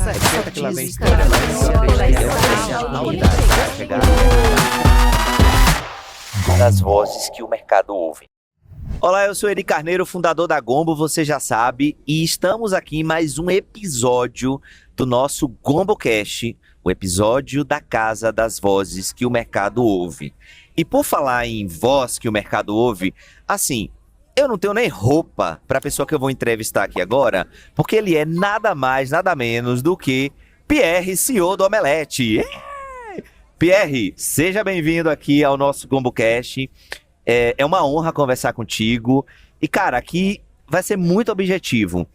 Senta que lá vem história, das vozes que o mercado ouve. Olá, eu sou Eri Carneiro, fundador da Gombo, você já sabe, e estamos aqui em mais um episódio do nosso GomboCast, o episódio da Casa das Vozes que o mercado ouve. E por falar em voz que o mercado ouve, assim, eu não tenho nem roupa para a pessoa que eu vou entrevistar aqui agora, porque ele é nada mais, nada menos do que Pierre, CEO do Omelete. Pierre, seja bem-vindo aqui ao nosso GomboCast. É uma honra conversar contigo. E, cara, aqui vai ser muito objetivo.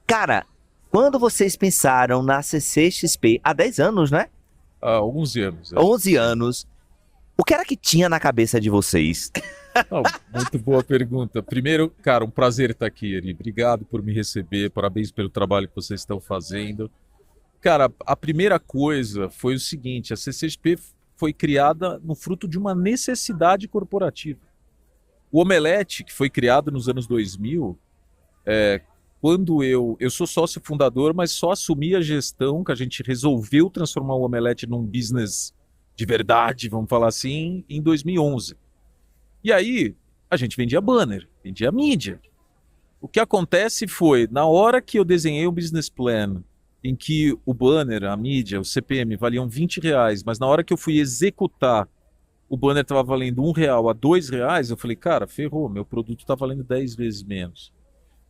Cara, quando vocês pensaram na CCXP, há 10 anos, né? Há 11 anos. 11 anos. O que era que tinha na cabeça de vocês? Muito boa pergunta. Primeiro, cara, um prazer estar aqui, Eri. Obrigado por me receber, parabéns pelo trabalho que vocês estão fazendo. Cara, a primeira coisa foi o seguinte, a CCXP foi criada no fruto de uma necessidade corporativa. O Omelete, que foi criado nos anos 2000, quando eu sou sócio fundador, mas só assumi a gestão, que a gente resolveu transformar o Omelete num business de verdade, vamos falar assim, em 2011. E aí, a gente vendia banner, vendia mídia. O que acontece foi, na hora que eu desenhei o business plan, em que o banner, a mídia, o CPM valiam R$20, mas na hora que eu fui executar, o banner estava valendo R$1 a R$2, eu falei, cara, ferrou, meu produto está valendo 10 vezes menos.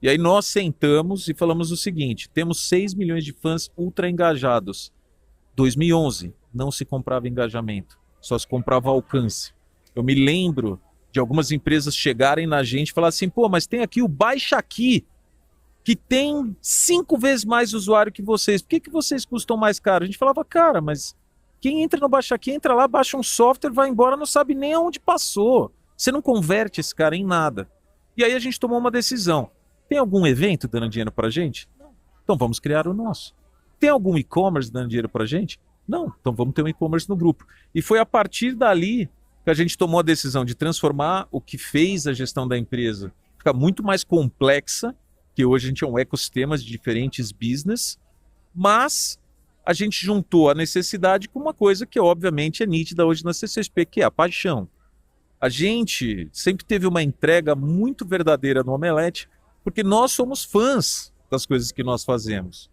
E aí nós sentamos e falamos o seguinte, temos 6 milhões de fãs ultra engajados. 2011, não se comprava engajamento, só se comprava alcance. Eu me lembro de algumas empresas chegarem na gente e falar assim, pô, mas tem aqui o Baixa Aqui, que tem 5 vezes mais usuário que vocês. Por que vocês custam mais caro? A gente falava, cara, mas quem entra no Baixa Aqui, entra lá, baixa um software, vai embora, não sabe nem aonde passou. Você não converte esse cara em nada. E aí a gente tomou uma decisão. Tem algum evento dando dinheiro pra gente? Não. Então vamos criar o nosso. Tem algum e-commerce dando dinheiro pra gente? Não. Então vamos ter um e-commerce no grupo. E foi a partir dali que a gente tomou a decisão de transformar o que fez a gestão da empresa ficar muito mais complexa, que hoje a gente é um ecossistema de diferentes business, mas a gente juntou a necessidade com uma coisa que obviamente é nítida hoje na CCXP, que é a paixão. A gente sempre teve uma entrega muito verdadeira no Omelete, porque nós somos fãs das coisas que nós fazemos.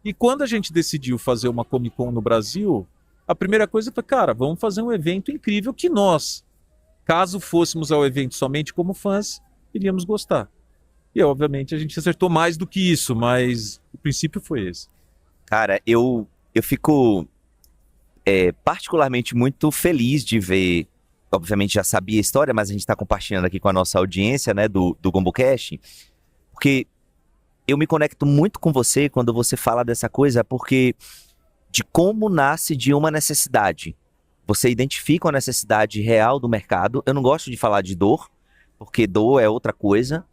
E quando a gente decidiu fazer uma Comic Con no Brasil, a primeira coisa foi, cara, vamos fazer um evento incrível que nós, caso fôssemos ao evento somente como fãs, iríamos gostar. E, obviamente, a gente acertou mais do que isso, mas o princípio foi esse. Cara, eu fico particularmente muito feliz de ver, obviamente já sabia a história, mas a gente está compartilhando aqui com a nossa audiência, né, do GomboCast, porque eu me conecto muito com você quando você fala dessa coisa, porque de como nasce de uma necessidade. Você identifica a necessidade real do mercado. Eu não gosto de falar de dor, porque dor é outra coisa,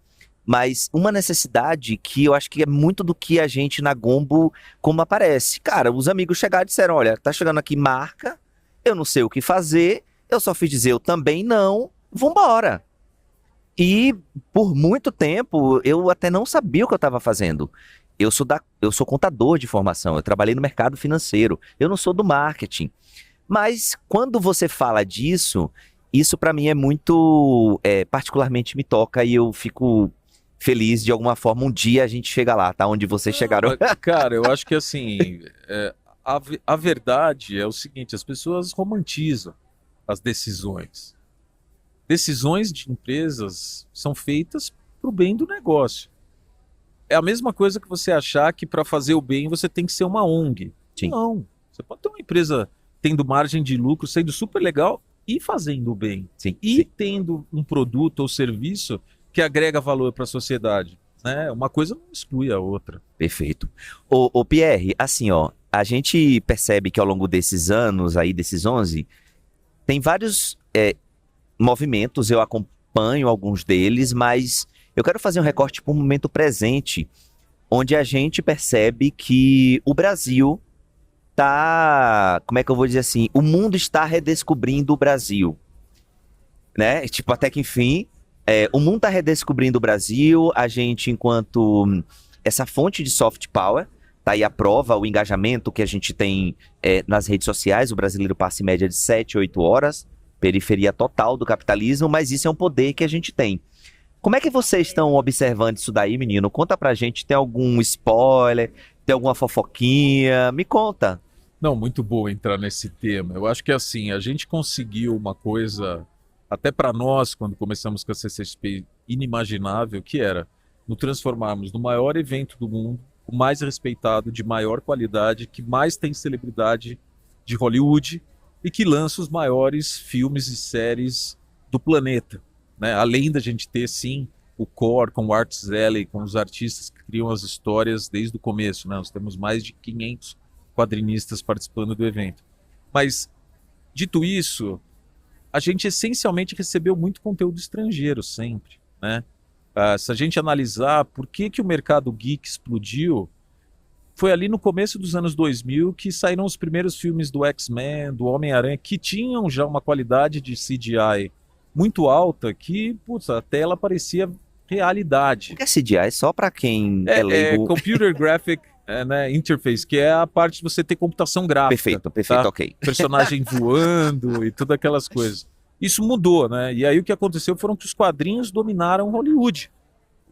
mas uma necessidade que eu acho que é muito do que a gente na Gombo como aparece. Cara, os amigos chegaram e disseram, olha, tá chegando aqui marca, eu não sei o que fazer, eu só fiz dizer eu também não, vambora. E por muito tempo eu até não sabia o que eu estava fazendo. Eu sou contador de formação, eu trabalhei no mercado financeiro, eu não sou do marketing. Mas quando você fala disso, isso para mim é muito, particularmente me toca e eu fico feliz de alguma forma. Um dia a gente chega lá, tá? Onde vocês chegaram. Cara, eu acho que assim, a verdade é o seguinte, as pessoas romantizam as decisões. Decisões de empresas são feitas para o bem do negócio. É a mesma coisa que você achar que para fazer o bem você tem que ser uma ONG. Sim. Não. Você pode ter uma empresa tendo margem de lucro, sendo super legal e fazendo o bem. Sim, e sim. tendo um produto ou serviço que agrega valor para a sociedade. Né? Uma coisa não exclui a outra. Perfeito. Ô Pierre, assim, ó, a gente percebe que ao longo desses anos aí, desses 11, tem vários movimentos, eu acompanho alguns deles, mas eu quero fazer um recorte para o momento presente, onde a gente percebe que o Brasil tá, como é que eu vou dizer assim, o mundo está redescobrindo o Brasil, né? Tipo, até que enfim, o mundo está redescobrindo o Brasil, a gente enquanto essa fonte de soft power, Tá aí a prova, o engajamento que a gente tem nas redes sociais. O brasileiro passa em média de 7, 8 horas, periferia total do capitalismo, mas isso é um poder que a gente tem. Como é que vocês estão observando isso daí, menino? Conta pra gente, tem algum spoiler, tem alguma fofoquinha? Me conta. Não, muito bom entrar nesse tema. Eu acho que assim, a gente conseguiu uma coisa, até para nós, quando começamos com a CCXP, inimaginável, que era nos transformarmos no maior evento do mundo, o mais respeitado, de maior qualidade, que mais tem celebridade de Hollywood e que lança os maiores filmes e séries do planeta, né? Além da gente ter, sim, o core com o Art Zeller, com os artistas que criam as histórias desde o começo, né? Nós temos mais de 500 quadrinistas participando do evento. Mas, dito isso, a gente essencialmente recebeu muito conteúdo estrangeiro sempre, né? Se a gente analisar por que o mercado geek explodiu, foi ali no começo dos anos 2000 que saíram os primeiros filmes do X-Men, do Homem-Aranha, que tinham já uma qualidade de CGI muito alta, que, putz, a tela parecia realidade. O que é CGI? Só pra quem é leigo. Computer Graphic né, Interface, que é a parte de você ter computação gráfica. Perfeito, tá? ok. Personagem voando e todas aquelas coisas. Isso mudou, né? E aí o que aconteceu foram que os quadrinhos dominaram Hollywood.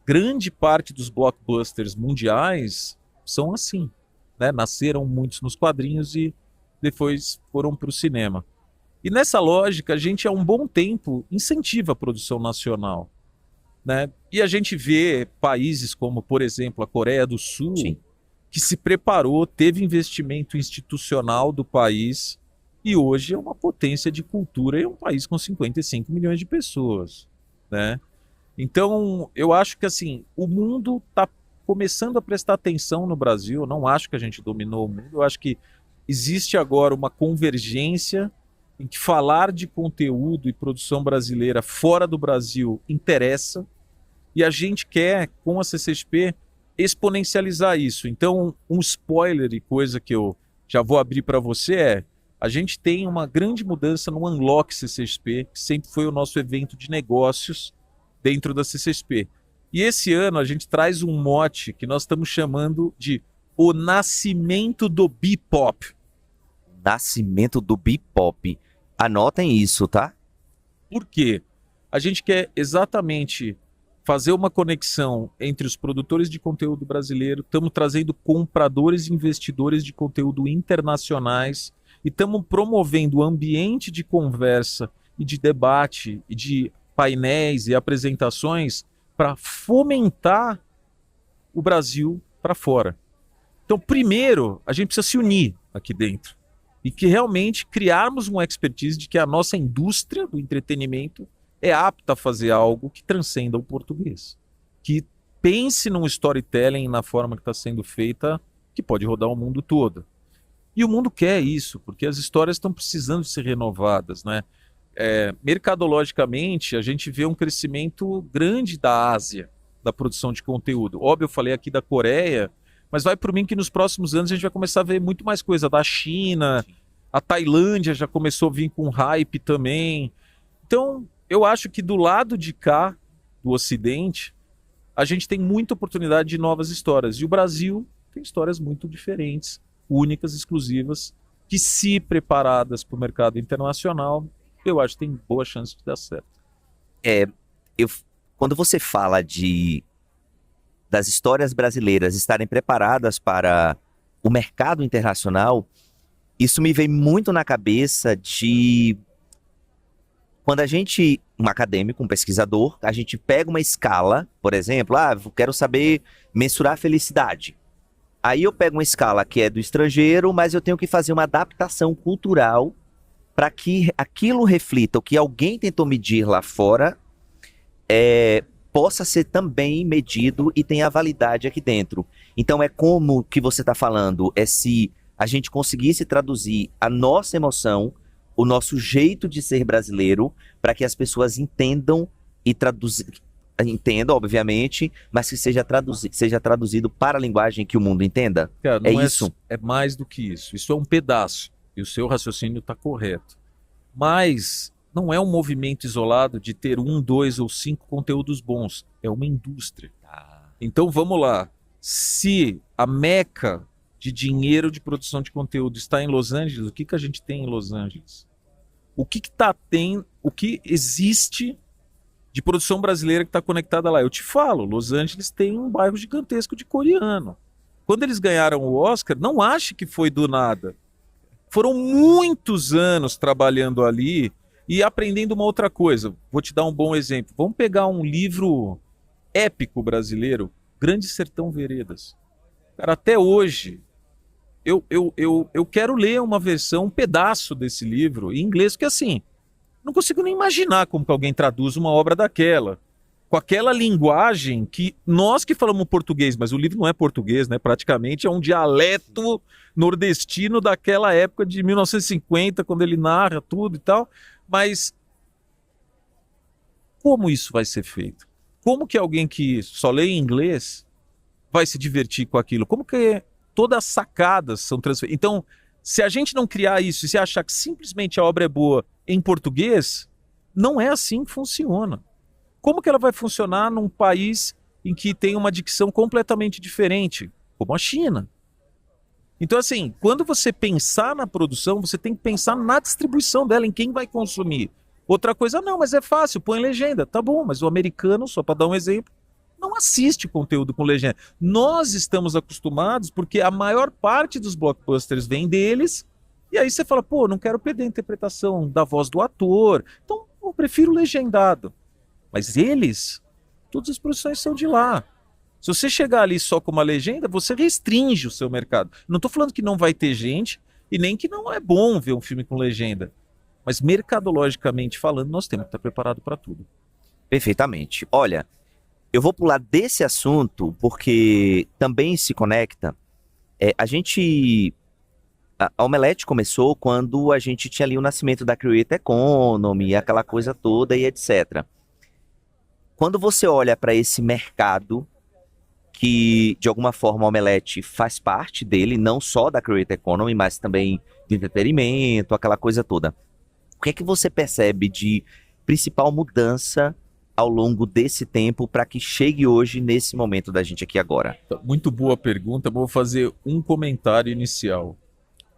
Grande parte dos blockbusters mundiais são assim, né? Nasceram muitos nos quadrinhos e depois foram para o cinema. E nessa lógica, a gente há um bom tempo incentiva a produção nacional, né? E a gente vê países como, por exemplo, a Coreia do Sul, Sim. que se preparou, teve investimento institucional do país e hoje é uma potência de cultura e é um país com 55 milhões de pessoas, né? Então, eu acho que assim, o mundo está começando a prestar atenção no Brasil. Eu não acho que a gente dominou o mundo, eu acho que existe agora uma convergência em que falar de conteúdo e produção brasileira fora do Brasil interessa, e a gente quer, com a CCXP, exponencializar isso. Então, um spoiler e coisa que eu já vou abrir para você a gente tem uma grande mudança no Unlock CCXP, que sempre foi o nosso evento de negócios dentro da CCXP. E esse ano a gente traz um mote que nós estamos chamando de o nascimento do Bebop. Nascimento do Bebop. Anotem isso, tá? Por quê? A gente quer exatamente fazer uma conexão entre os produtores de conteúdo brasileiro, estamos trazendo compradores e investidores de conteúdo internacionais e estamos promovendo ambiente de conversa e de debate e de painéis e apresentações para fomentar o Brasil para fora. Então, primeiro, a gente precisa se unir aqui dentro e que realmente criarmos uma expertise de que a nossa indústria do entretenimento é apta a fazer algo que transcenda o português, que pense num storytelling na forma que está sendo feita, que pode rodar o mundo todo. E o mundo quer isso, porque as histórias estão precisando ser renovadas, né? Mercadologicamente, a gente vê um crescimento grande da Ásia, da produção de conteúdo. Óbvio, eu falei aqui da Coreia, mas vai por mim que nos próximos anos a gente vai começar a ver muito mais coisa da China, a Tailândia já começou a vir com hype também. Então, eu acho que do lado de cá, do Ocidente, a gente tem muita oportunidade de novas histórias. E o Brasil tem histórias muito diferentes, únicas, exclusivas, que se preparadas para o mercado internacional, eu acho que tem boa chance de dar certo. Quando você fala das histórias brasileiras estarem preparadas para o mercado internacional, isso me vem muito na cabeça de quando a gente, um acadêmico, um pesquisador, a gente pega uma escala, por exemplo, eu quero saber mensurar a felicidade. Aí eu pego uma escala que é do estrangeiro, mas eu tenho que fazer uma adaptação cultural para que aquilo reflita o que alguém tentou medir lá fora, possa ser também medido e tenha validade aqui dentro. Então é como que você está falando, se a gente conseguisse traduzir a nossa emoção, o nosso jeito de ser brasileiro, para que as pessoas entendam e entendam, obviamente, mas que seja traduzido para a linguagem que o mundo entenda. Cara, não isso? É mais do que isso. Isso é um pedaço. E o seu raciocínio está correto. Mas não é um movimento isolado de ter 1, 2 ou 5 conteúdos bons. É uma indústria. Então vamos lá. Se a meca de dinheiro de produção de conteúdo está em Los Angeles, o que a gente tem em Los Angeles? O que existe de produção brasileira que está conectada lá? Eu te falo, Los Angeles tem um bairro gigantesco de coreano. Quando eles ganharam o Oscar, não ache que foi do nada. Foram muitos anos trabalhando ali e aprendendo uma outra coisa. Vou te dar um bom exemplo. Vamos pegar um livro épico brasileiro, Grande Sertão Veredas. Cara, até hoje, eu quero ler uma versão, um pedaço desse livro em inglês, porque assim, não consigo nem imaginar como que alguém traduz uma obra daquela. Com aquela linguagem que nós que falamos português, mas o livro não é português, né? Praticamente é um dialeto nordestino daquela época de 1950, quando ele narra tudo e tal. Mas como isso vai ser feito? Como que alguém que só lê em inglês vai se divertir com aquilo? Como que todas as sacadas são transferidas? Então, se a gente não criar isso e se achar que simplesmente a obra é boa em português, não é assim que funciona. Como que ela vai funcionar num país em que tem uma dicção completamente diferente, como a China? Então, assim, quando você pensar na produção, você tem que pensar na distribuição dela, em quem vai consumir. Outra coisa, não, mas é fácil, põe legenda. Tá bom, mas o americano, só para dar um exemplo, não assiste conteúdo com legenda. Nós estamos acostumados porque a maior parte dos blockbusters vem deles, e aí você fala, pô, não quero perder a interpretação da voz do ator, então eu prefiro legendado. Mas eles, todas as produções são de lá. Se você chegar ali só com uma legenda, você restringe o seu mercado. Não estou falando que não vai ter gente e nem que não é bom ver um filme com legenda. Mas mercadologicamente falando, nós temos que estar preparados para tudo. Perfeitamente. Olha, eu vou pular desse assunto porque também se conecta. A Omelete começou quando a gente tinha ali o nascimento da Creator Economy, aquela coisa toda e etc. Quando você olha para esse mercado, que de alguma forma a Omelete faz parte dele, não só da Creator Economy, mas também de entretenimento, aquela coisa toda. O que é que você percebe de principal mudança ao longo desse tempo para que chegue hoje nesse momento da gente aqui agora? Muito boa pergunta, vou fazer um comentário inicial.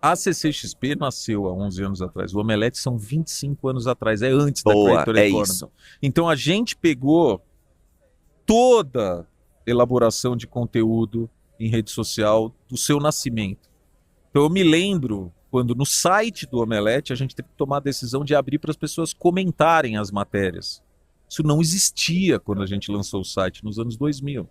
A CCXP nasceu há 11 anos atrás, o Omelete são 25 anos atrás, é antes da Creator Economy. Isso. Então a gente pegou toda elaboração de conteúdo em rede social do seu nascimento. Então eu me lembro quando no site do Omelete a gente teve que tomar a decisão de abrir para as pessoas comentarem as matérias. Isso não existia quando a gente lançou o site nos anos 2000.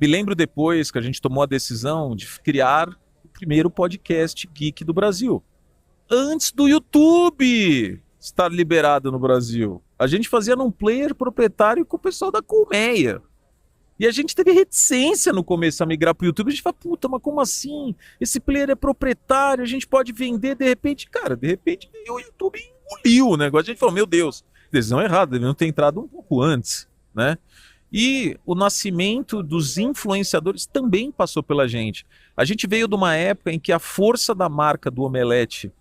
Me lembro depois que a gente tomou a decisão de criar o primeiro podcast geek do Brasil. Antes do YouTube estar liberado no Brasil. A gente fazia num player proprietário com o pessoal da Colmeia. E a gente teve reticência no começo a migrar para o YouTube. A gente fala, puta, mas como assim? Esse player é proprietário, a gente pode vender de repente. Cara, de repente o YouTube engoliu o negócio. A gente falou, meu Deus, decisão errada, deveriam ter entrado um pouco antes, né? E o nascimento dos influenciadores também passou pela gente. A gente veio de uma época em que a força da marca do Omelete,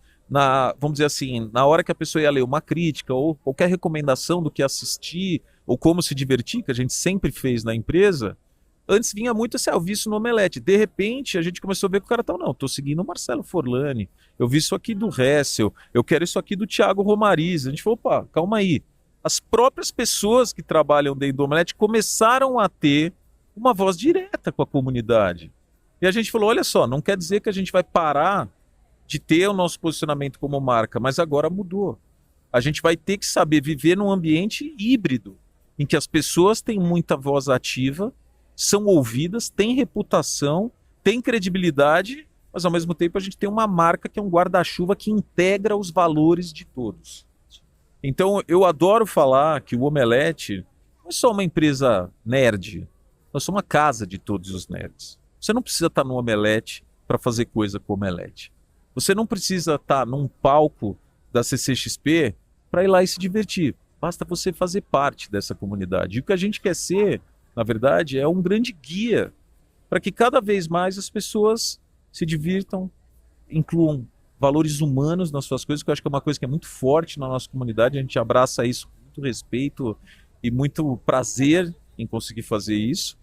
vamos dizer assim, na hora que a pessoa ia ler uma crítica ou qualquer recomendação do que assistir ou como se divertir, que a gente sempre fez na empresa, antes vinha muito assim, eu vi isso no Omelete. De repente, a gente começou a ver que o cara não, tô seguindo o Marcelo Forlani, eu vi isso aqui do Hessel, eu quero isso aqui do Thiago Romariz. A gente falou, opa, calma aí. As próprias pessoas que trabalham dentro do Omelete começaram a ter uma voz direta com a comunidade. E a gente falou, olha só, não quer dizer que a gente vai parar de ter o nosso posicionamento como marca, mas agora mudou. A gente vai ter que saber viver num ambiente híbrido, em que as pessoas têm muita voz ativa, são ouvidas, têm reputação, têm credibilidade, mas ao mesmo tempo a gente tem uma marca que é um guarda-chuva que integra os valores de todos. Então eu adoro falar que o Omelete não é só uma empresa nerd, nós somos uma casa de todos os nerds. Você não precisa estar no Omelete para fazer coisa com o Omelete. Você não precisa estar num palco da CCXP para ir lá e se divertir. Basta você fazer parte dessa comunidade. E o que a gente quer ser, na verdade, é um grande guia para que cada vez mais as pessoas se divirtam, incluam valores humanos nas suas coisas, que eu acho que é uma coisa que é muito forte na nossa comunidade. A gente abraça isso com muito respeito e muito prazer em conseguir fazer isso.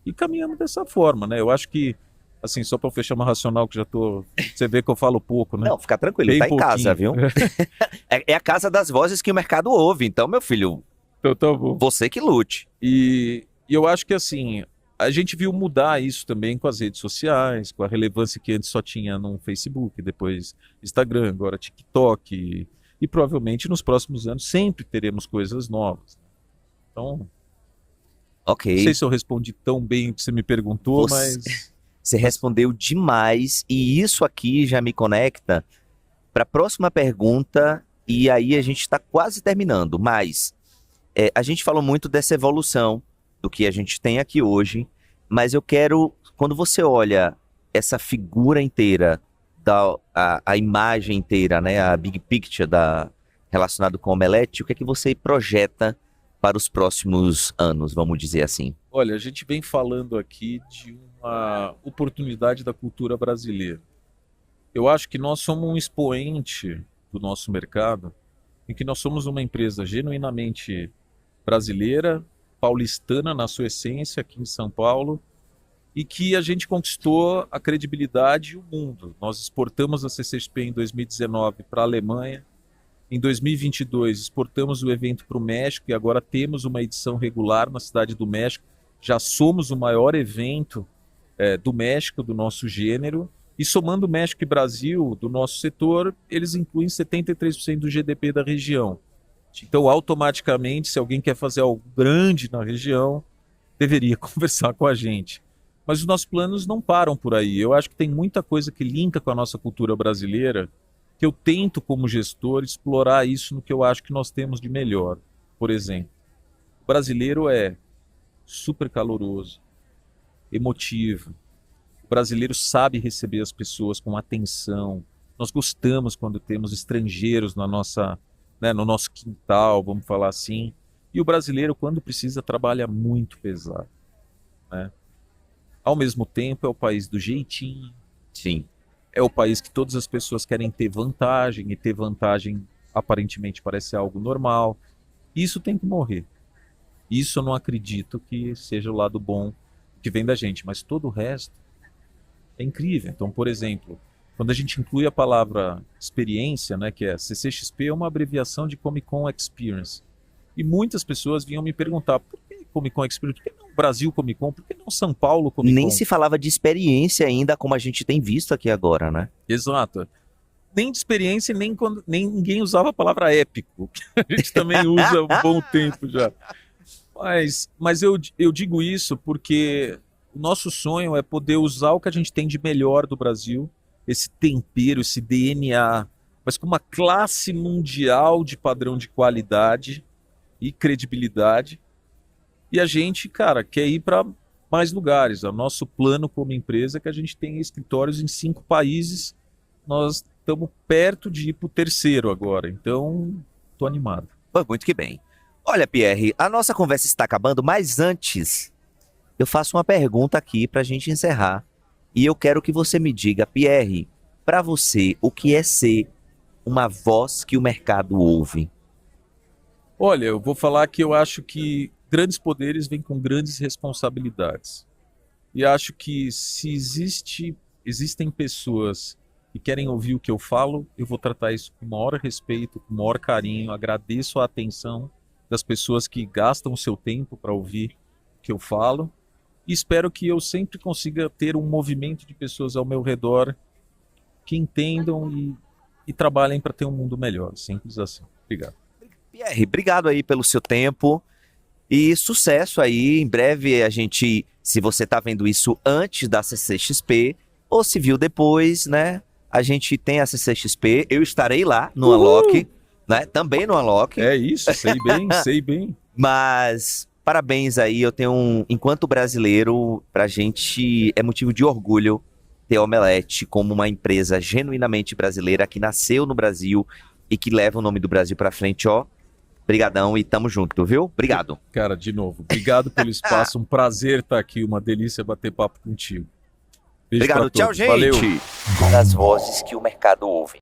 E caminhamos dessa forma, né? Eu acho que assim, só para fechar uma racional que já tô... Você vê que eu falo pouco, né? Não, fica tranquilo, Bem tá em casa, pouquinho. viu? É a casa das vozes que o mercado ouve. Então, meu filho, Então tá bom. você que lute. E eu acho que assim, a gente viu mudar isso também com as redes sociais, com a relevância que antes só tinha no Facebook, depois Instagram, agora TikTok. E provavelmente nos próximos anos sempre teremos coisas novas. Então, Ok. não sei se eu respondi tão bem o que você me perguntou, Você- mas Você respondeu demais e isso aqui já me conecta para a próxima pergunta e aí a gente está quase terminando, mas a gente falou muito dessa evolução do que a gente tem aqui hoje, mas eu quero, quando você olha essa figura inteira, a imagem inteira, né, a big picture relacionado com o Omelete, o que é que você projeta para os próximos anos, vamos dizer assim? olha, a gente vem falando aqui de uma oportunidade da cultura brasileira. Eu acho que nós somos um expoente do nosso mercado, em que nós somos uma empresa genuinamente brasileira, paulistana na sua essência, aqui em São Paulo, e que a gente conquistou a credibilidade e o mundo. Nós exportamos a CCXP em 2019 para a Alemanha, em 2022 exportamos o evento para o México e agora temos uma edição regular na Cidade do México. Já somos o maior evento do México, do nosso gênero, e somando México e Brasil, do nosso setor, eles incluem 73% do GDP da região. Então, automaticamente, se alguém quer fazer algo grande na região, deveria conversar com a gente. Mas os nossos planos não param por aí. Eu acho que tem muita coisa que linka com a nossa cultura brasileira, que eu tento, como gestor, explorar isso no que eu acho que nós temos de melhor. Por exemplo, o brasileiro é super caloroso, emotivo. O brasileiro sabe receber as pessoas com atenção. Nós gostamos quando temos estrangeiros na nossa, né, no nosso quintal, vamos falar assim. E o brasileiro, quando precisa, trabalha muito pesado, né? Ao mesmo tempo, é o país do jeitinho, Sim. é o país que todas as pessoas querem ter vantagem, e ter vantagem aparentemente parece algo normal. Isso tem que morrer. Isso eu não acredito que seja o lado bom que vem da gente, mas todo o resto é incrível. Então, por exemplo, quando a gente inclui a palavra experiência, né, que é CCXP, é uma abreviação de Comic Con Experience. E muitas pessoas vinham me perguntar, por que Comic Con Experience? Por que não Brasil Comic Con? Por que não São Paulo Comic Con? Nem se falava de experiência ainda, como a gente tem visto aqui agora, né? Exato. Nem de experiência, nem ninguém usava a palavra épico, que a gente também usa há um bom tempo já. Mas eu digo isso porque o nosso sonho é poder usar o que a gente tem de melhor do Brasil, esse tempero, esse DNA, mas com uma classe mundial de padrão de qualidade e credibilidade. E a gente, cara, quer ir para mais lugares. O nosso plano como empresa é que a gente tenha escritórios em 5 países. Nós estamos perto de ir para o terceiro agora. Então, estou animado. Pô, muito que bem. Olha, Pierre, a nossa conversa está acabando, mas antes eu faço uma pergunta aqui para a gente encerrar. E eu quero que você me diga, Pierre, para você, o que é ser uma voz que o mercado ouve? Olha, eu vou falar que eu acho que grandes poderes vêm com grandes responsabilidades. E acho que se existem pessoas que querem ouvir o que eu falo, eu vou tratar isso com o maior respeito, com o maior carinho. Agradeço a atenção das pessoas que gastam o seu tempo para ouvir o que eu falo. E espero que eu sempre consiga ter um movimento de pessoas ao meu redor que entendam e trabalhem para ter um mundo melhor. Simples assim. Obrigado. Pierre, obrigado aí pelo seu tempo e sucesso aí. Em breve a gente, se você tá vendo isso antes da CCXP ou se viu depois, né? A gente tem a CCXP, eu estarei lá no Unlock, né? Também no Unlock. É isso, sei bem, sei bem. Mas parabéns aí, eu tenho enquanto brasileiro, pra gente é motivo de orgulho ter a Omelete como uma empresa genuinamente brasileira que nasceu no Brasil e que leva o nome do Brasil pra frente, ó. Brigadão e tamo junto, viu? Obrigado. Cara, de novo, obrigado pelo espaço, um prazer estar aqui, uma delícia bater papo contigo. Beijo Obrigado, pra tchau, todos. gente. Valeu. Das vozes que o mercado ouve.